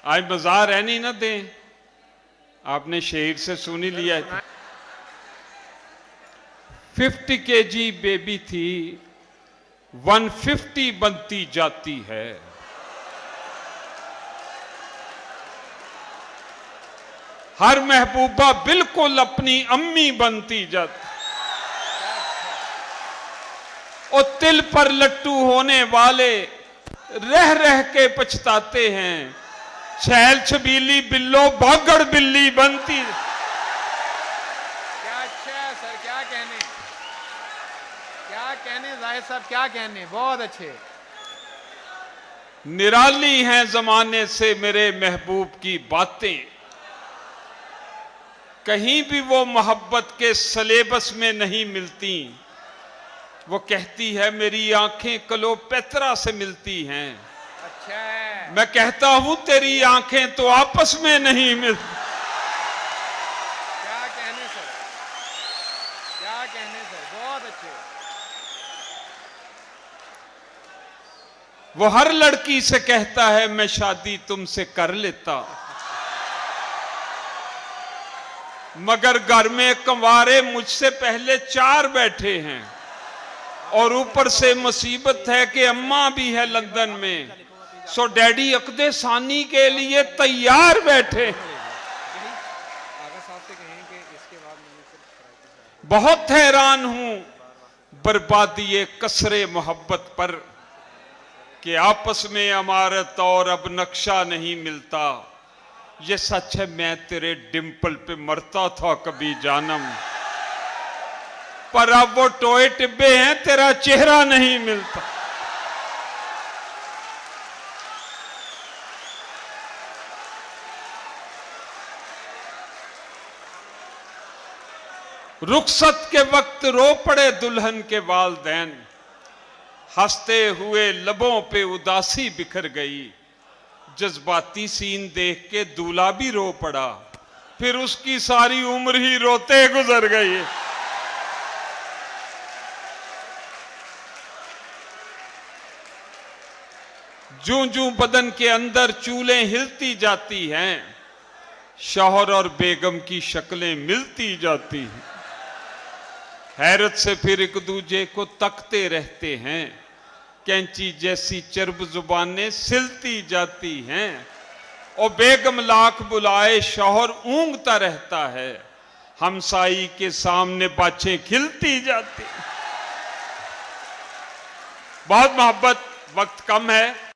आज बाजार है नहीं ना दें, आपने शेर से सुन ही लिया है। 50 kg बेबी थी 150 बनती जाती है। हर महबूबा बिल्कुल अपनी अम्मी बनती जाती। और तिल पर लट्टू होने वाले रह रह के पछताते हैं। छैल छबीली बिल्लो भागड़ बिल्ली बनती। क्या अच्छा है सर, क्या कहने जाहिद साहब, क्या कहने, बहुत अच्छे। निराली हैं जमाने से मेरे महबूब की बातें, कहीं भी वो मोहब्बत के सलेबस में नहीं मिलती। वो कहती है मेरी आंखें क्लोपेत्रा से मिलती हैं। अच्छा है। मैं कहता हूं तेरी आंखें तो आपस में नहीं मिलती। क्या कहने सर, क्या कहने सर, बहुत अच्छे। वो हर लड़की से कहता है मैं शादी तुमसे कर लेता, मगर घर में कंवारे मुझसे पहले 4 बैठे हैं। और ऊपर से मुसीबत है कि अम्मा भी है लंदन में, सो डैडी अकदे सानी के लिए तैयार बैठे। बहुत हैरान हूं बर्बादी कसरे मोहब्बत पर, कि आपस में अमारत और अब नक्शा नहीं मिलता। ये सच है मैं तेरे डिंपल पे मरता था कभी जानम, पर अब वो टोए टिब्बे हैं तेरा चेहरा नहीं मिलता। रुखसत के वक्त रो पड़े दुल्हन के वालदैन, हंसते हुए लबों पे उदासी बिखर गई। जज्बाती सीन देख के दूल्हा भी रो पड़ा, फिर उसकी सारी उम्र ही रोते गुजर गई। जूं जूं बदन के अंदर चूलें हिलती जाती हैं, शौहर और बेगम की शक्लें मिलती जाती हैं। हैरत से फिर एक दूजे को तकते रहते हैं, कैंची जैसी चर्ब जुबानें सिलती जाती हैं। और बेगम लाख बुलाए शौहर ऊंघता रहता है, हमसाई के सामने बाछें खिलती जाती। बहुत मोहब्बत, वक्त कम है।